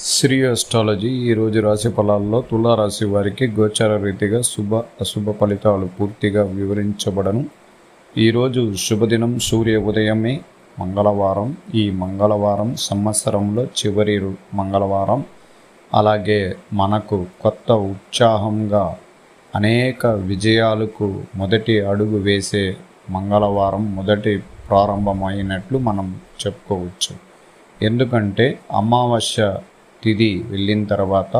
Shri astrology ఈరోజు రాశి ఫలాల్లో తులారాశి వారికి గోచార రీతిగా అశుభ ఫలితాలు పూర్తిగా వివరించబడను. ఈరోజు శుభదినం సూర్య ఉదయమే మంగళవారం. ఈ మంగళవారం సంవత్సరంలో చివరి మంగళవారం. అలాగే మనకు కొత్త ఉత్సాహంగా అనేక విజయాలకు మొదటి అడుగు వేసే మంగళవారం మొదటి ప్రారంభమైనట్లు మనం చెప్పుకోవచ్చు. ఎందుకంటే అమావాస్య తిథి వెళ్ళిన తర్వాత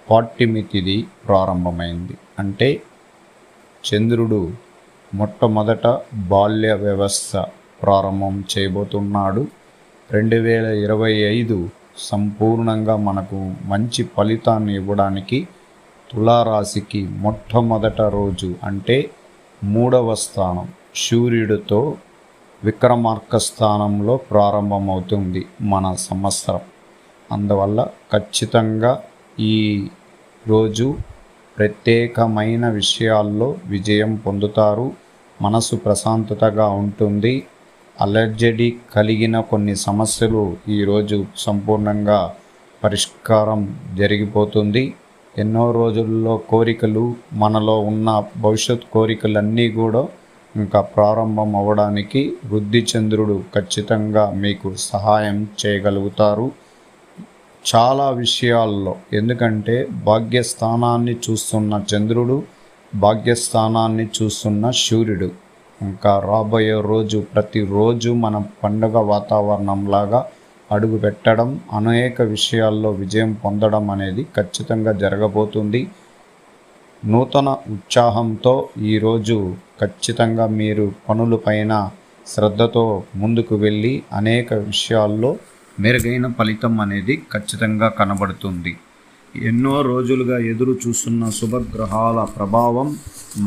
పాడ్యమి తిథి ప్రారంభమైంది. అంటే చంద్రుడు మొట్టమొదట బాల్య వ్యవస్థ ప్రారంభం చేయబోతున్నాడు. 2025 సంపూర్ణంగా మనకు మంచి ఫలితాన్ని ఇవ్వడానికి తులారాశికి మొట్టమొదట రోజు అంటే 3వ స్థానం సూర్యుడితో విక్రమార్క స్థానంలో ప్రారంభమవుతుంది మన సంవత్సరం. అందువల్ల ఖచ్చితంగా ఈ రోజు ప్రత్యేకమైన విషయాల్లో విజయం పొందుతారు. మనసు ప్రశాంతతగా ఉంటుంది. అలర్జీ కలిగిన కొన్ని సమస్యలు ఈరోజు సంపూర్ణంగా పరిష్కారం జరిగిపోతుంది. ఎన్నో రోజుల్లో కోరికలు మనలో ఉన్న భవిష్యత్ కోరికలన్నీ కూడా ఇంకా ప్రారంభం అవ్వడానికి వృద్ధి చంద్రుడు ఖచ్చితంగా మీకు సహాయం చేయగలుగుతారు చాలా విషయాల్లో. ఎందుకంటే భాగ్యస్థానాన్ని చూస్తున్న చంద్రుడు, భాగ్యస్థానాన్ని చూస్తున్న సూర్యుడు. ఇంకా రాబోయే రోజు ప్రతిరోజు మన పండుగ వాతావరణంలాగా అడుగు పెట్టడం, అనేక విషయాల్లో విజయం పొందడం అనేది ఖచ్చితంగా జరగబోతుంది. నూతన ఉత్సాహంతో ఈరోజు ఖచ్చితంగా మీరు పనులపైన శ్రద్ధతో ముందుకు వెళ్ళి అనేక విషయాల్లో మెరుగైన ఫలితం అనేది ఖచ్చితంగా కనబడుతుంది. ఎన్నో రోజులుగా ఎదురు చూస్తున్న శుభగ్రహాల ప్రభావం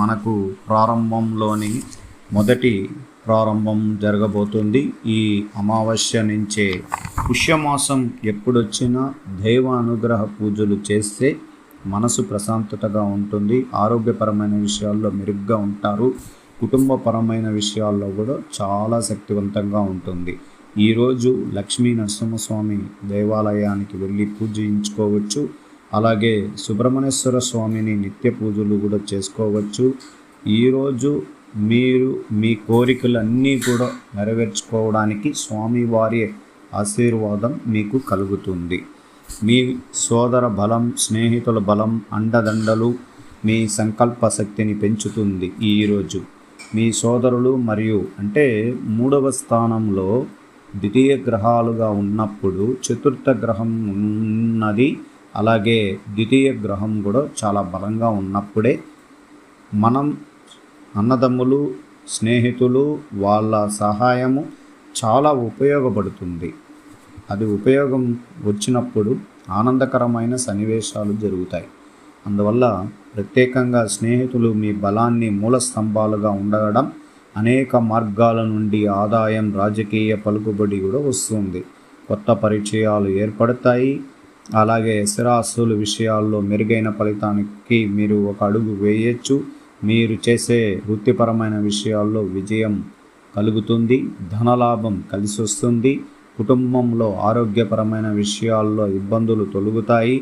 మనకు ప్రారంభంలోని మొదటి ప్రారంభం జరగబోతుంది. ఈ అమావాస్య నుంచే పుష్యమాసం ఎప్పుడొచ్చినా దైవ అనుగ్రహ పూజలు చేస్తే మనసు ప్రశాంతతగా ఉంటుంది. ఆరోగ్యపరమైన విషయాల్లో మెరుగ్గా ఉంటారు. కుటుంబపరమైన విషయాల్లో కూడా చాలా శక్తివంతంగా ఉంటుంది. ఈరోజు లక్ష్మీ నరసింహస్వామి దేవాలయానికి వెళ్ళి పూజించుకోవచ్చు. అలాగే సుబ్రహ్మణ్యేశ్వర స్వామిని నిత్య పూజలు కూడా చేసుకోవచ్చు. ఈరోజు మీరు మీ కోరికలన్నీ కూడా నెరవేర్చుకోవడానికి స్వామివారి ఆశీర్వాదం మీకు కలుగుతుంది. మీ సోదర బలం, స్నేహితుల బలం, అండదండలు మీ సంకల్ప శక్తిని పెంచుతుంది. ఈరోజు మీ సోదరులు మరియు అంటే 3వ స్థానంలో ద్వితీయ గ్రహాలుగా ఉన్నప్పుడు చతుర్థ గ్రహం ఉన్నది. అలాగే ద్వితీయ గ్రహం కూడా చాలా బలంగా ఉన్నప్పుడే మనం అన్నదమ్ములు, స్నేహితులు వాళ్ళ సహాయము చాలా ఉపయోగపడుతుంది. అది ఉపయోగం వచ్చినప్పుడు ఆనందకరమైన సన్నివేశాలు జరుగుతాయి. అందువల్ల ప్రత్యేకంగా స్నేహితులు మీ బలాన్ని మూల స్తంభాలుగా ఉండడం, అనేక మార్గాల నుండి ఆదాయం, రాజకీయ పలుకుబడి కూడా వస్తుంది. కొత్త పరిచయాలు ఏర్పడతాయి. అలాగే స్థిరాస్తుల విషయాల్లో మెరుగైన ఫలితానికి మీరు ఒక అడుగు వేయచ్చు. మీరు చేసే వృత్తిపరమైన విషయాల్లో విజయం కలుగుతుంది. ధనలాభం కలిసి వస్తుంది. కుటుంబంలో ఆరోగ్యపరమైన విషయాల్లో ఇబ్బందులు తొలగుతాయి.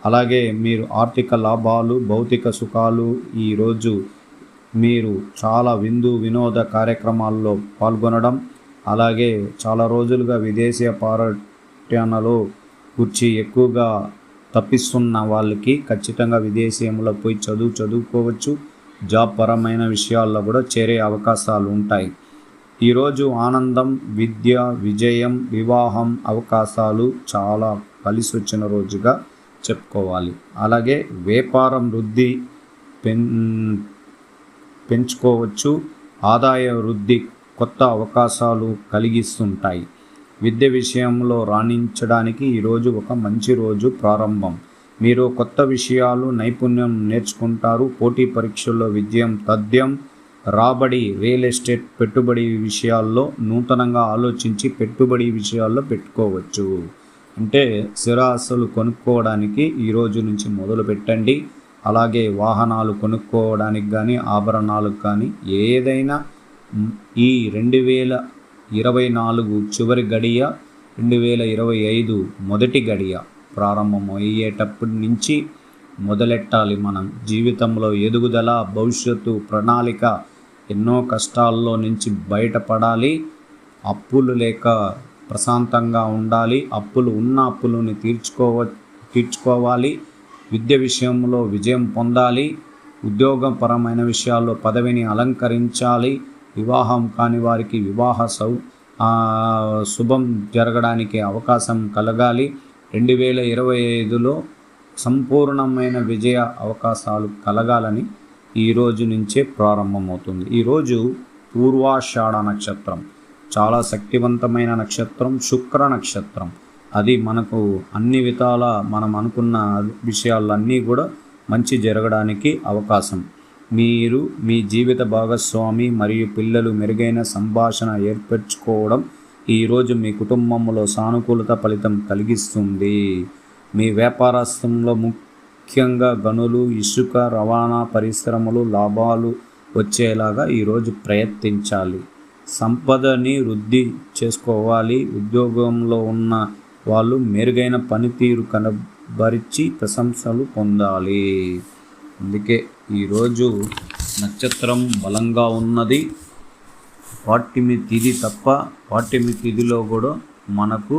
అలాగే మీరు ఆర్థిక లాభాలు, భౌతిక సుఖాలు ఈరోజు మీరు చాలా వినోద కార్యక్రమాల్లో పాల్గొనడం, అలాగే చాలా రోజులుగా విదేశీయ పర్యటనలో కూర్చి ఎక్కువగా తప్పిస్తున్న వాళ్ళకి ఖచ్చితంగా విదేశీయంలో పోయి చదువుకోవచ్చు. జాబ్ పరమైన విషయాల్లో కూడా చేరే అవకాశాలు ఉంటాయి. ఈరోజు ఆనందం, విద్య, విజయం, వివాహం అవకాశాలు చాలా కలిసి వచ్చిన రోజుగా చెప్పుకోవాలి. అలాగే వ్యాపారం వృద్ధి పెంచుకోవచ్చు. ఆదాయ వృద్ధి కొత్త అవకాశాలు కలిగిస్తుంటాయి. విద్య విషయంలో రాణించడానికి ఈరోజు ఒక మంచి రోజు ప్రారంభం. మీరు కొత్త విషయాలు, నైపుణ్యం నేర్చుకుంటారు. పోటీ పరీక్షల్లో విజయం తథ్యం. రాబడి, రియల్ ఎస్టేట్ పెట్టుబడి విషయాల్లో నూతనంగా ఆలోచించి పెట్టుబడి విషయాల్లో పెట్టుకోవచ్చు. అంటే స్థిరాస్తులు కొనుక్కోవడానికి ఈరోజు నుంచి మొదలు పెట్టండి. అలాగే వాహనాలు కొనుక్కోవడానికి కానీ, ఆభరణాలకు కానీ ఏదైనా ఈ 2024 చివరి గడియ, 2025 మొదటి గడియ ప్రారంభం అయ్యేటప్పటి నుంచి మొదలెట్టాలి. మనం జీవితంలో ఎదుగుదల, భవిష్యత్తు ప్రణాళిక, ఎన్నో కష్టాల్లో నుంచి బయటపడాలి. అప్పులు లేక ప్రశాంతంగా ఉండాలి. అప్పులు ఉన్న అప్పులని తీర్చుకోవాలి. విద్య విషయంలో విజయం పొందాలి. ఉద్యోగపరమైన విషయాల్లో పదవిని అలంకరించాలి. వివాహం కాని వారికి వివాహ శుభం జరగడానికి అవకాశం కలగాలి. 2025లో సంపూర్ణమైన విజయ అవకాశాలు కలగాలని ఈరోజు నుంచే ప్రారంభమవుతుంది. ఈరోజు పూర్వాషాఢ నక్షత్రం, చాలా శక్తివంతమైన నక్షత్రం, శుక్ర నక్షత్రం. అది మనకు అన్ని విధాల మనం అనుకున్న విషయాలన్నీ కూడా మంచి జరగడానికి అవకాశం. మీరు మీ జీవిత భాగస్వామి మరియు పిల్లలు మెరుగైన సంభాషణ ఏర్పరచుకోవడం ఈరోజు మీ కుటుంబంలో సానుకూలత ఫలితం కలిగిస్తుంది. మీ వ్యాపారస్థంలో ముఖ్యంగా గనులు, ఇసుక, రవాణా పరిశ్రమలు లాభాలు వచ్చేలాగా ఈరోజు ప్రయత్నించాలి. సంపదని వృద్ధి చేసుకోవాలి. ఉద్యోగంలో ఉన్న వాళ్ళు మెరుగైన పనితీరు కనబరిచి ప్రశంసలు పొందాలి. అందుకే ఈరోజు నక్షత్రం బలంగా ఉన్నది. పాడ్యమి తిథి తప్ప పాడ్యమి తిథిలో కూడా మనకు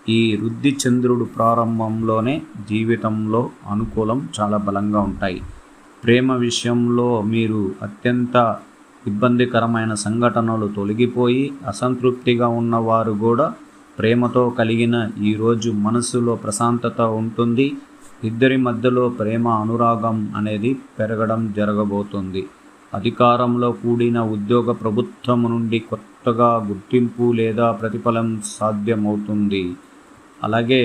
ఈ వృద్ధి చంద్రుడు ప్రారంభంలోనే జీవితంలో అనుకూలం చాలా బలంగా ఉంటాయి. ప్రేమ విషయంలో మీరు అత్యంత ఇబ్బందికరమైన సంఘటనలు తొలగిపోయి అసంతృప్తిగా ఉన్నవారు కూడా ప్రేమతో కలిగిన ఈరోజు మనసులో ప్రశాంతత ఉంటుంది. ఇద్దరి మధ్యలో ప్రేమ, అనురాగం అనేది పెరగడం జరగబోతుంది. అధికారంలో కూడిన ఉద్యోగ ప్రభుత్వం నుండి కొత్తగా గుర్తింపు లేదా ప్రతిఫలం సాధ్యమవుతుంది. అలాగే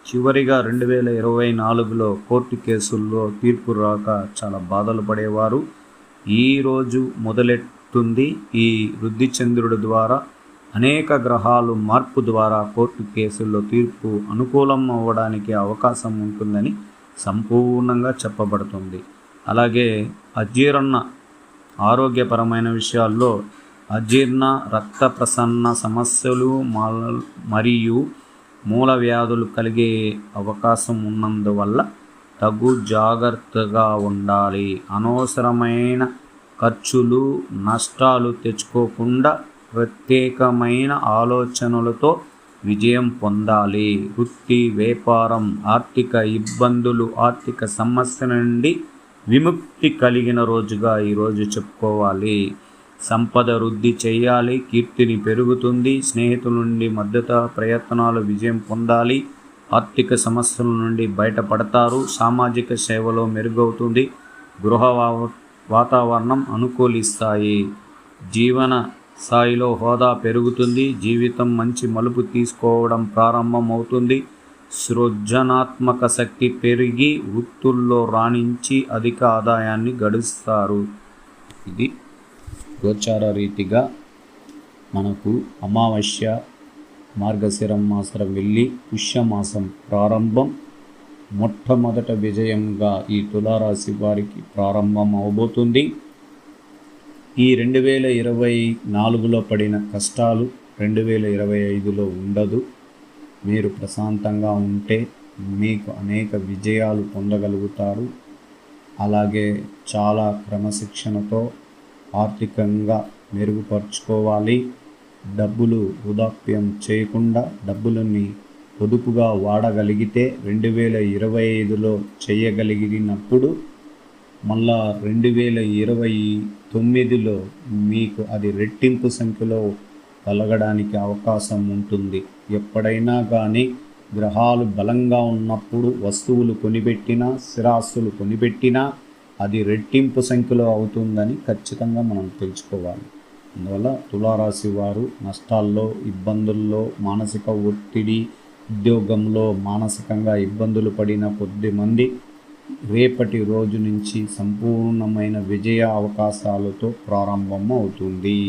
చివరిగా 2024లో కోర్టు కేసుల్లో తీర్పు రాక చాలా బాధలు పడేవారు ఈరోజు మొదలెట్టుంది. ఈ వృద్ధి చంద్రుడి ద్వారా అనేక గ్రహాలు మార్పు ద్వారా కోర్టు కేసుల్లో తీర్పు అనుకూలం అవ్వడానికి అవకాశం ఉంటుందని సంపూర్ణంగా చెప్పబడుతుంది. అలాగే అజీర్ణ ఆరోగ్యపరమైన విషయాల్లో అజీర్ణ, రక్త ప్రసరణ సమస్యలు మరియు మూల వ్యాధులు కలిగే అవకాశం ఉన్నందువల్ల తగు జాగ్రత్తగా ఉండాలి. అనవసరమైన ఖర్చులు, నష్టాలు తెచ్చుకోకుండా ప్రత్యేకమైన ఆలోచనలతో విజయం పొందాలి. వృత్తి, వ్యాపారం, ఆర్థిక ఇబ్బందులు, ఆర్థిక సమస్యల నుండి విముక్తి కలిగిన రోజుగా ఈరోజు చెప్పుకోవాలి. సంపద వృద్ధి చేయాలి. కీర్తిని పెరుగుతుంది. స్నేహితుల నుండి మద్దతు ప్రయత్నాలు విజయం పొందాలి. ఆర్థిక సమస్యల నుండి బయటపడతారు. సామాజిక సేవలో మెరుగవుతుంది. గృహ వాతావరణం అనుకూలిస్తాయి. జీవన స్థాయిలో హోదా పెరుగుతుంది. జీవితం మంచి మలుపు తీసుకోవడం ప్రారంభమవుతుంది. సృజనాత్మక శక్తి పెరిగి వృత్తుల్లో రాణించి అధిక ఆదాయాన్ని గడిస్తారు. ఇది గోచార రీతిగా మనకు అమావాస్య, మార్గశిరం మాసం వెళ్ళి పుష్యమాసం ప్రారంభం. మొట్టమొదట విజయంగా ఈ తులారాశి వారికి ప్రారంభం అవబోతుంది. ఈ 2024లో పడిన కష్టాలు 2025లో ఉండదు. మీరు ప్రశాంతంగా ఉంటే మీకు అనేక విజయాలు పొందగలుగుతారు. అలాగే చాలా క్రమశిక్షణతో ఆర్థికంగా మెరుగుపరుచుకోవాలి. డబ్బులు వృధాప్యం చేయకుండా డబ్బులని పొదుపుగా వాడగలిగితే 2025లో చేయగలిగినప్పుడు మళ్ళా 2029లో మీకు అది రెట్టింపు సంఖ్యలో కలగడానికి అవకాశం ఉంటుంది. ఎప్పుడైనా కానీ గ్రహాలు బలంగా ఉన్నప్పుడు వస్తువులు కొనిపెట్టినా, స్థిరాస్తులు కొనిపెట్టినా అది రెట్టింపు సంఖ్యలో అవుతుందని ఖచ్చితంగా మనం తెలుసుకోవాలి. అందువల్ల తులారాశి వారు నష్టాల్లో, ఇబ్బందుల్లో, మానసిక ఒత్తిడి, ఉద్యోగంలో మానసికంగా ఇబ్బందులు పడిన కొద్దిమంది రేపటి రోజు నుంచి సంపూర్ణమైన విజయ అవకాశాలతో ప్రారంభం అవుతుంది.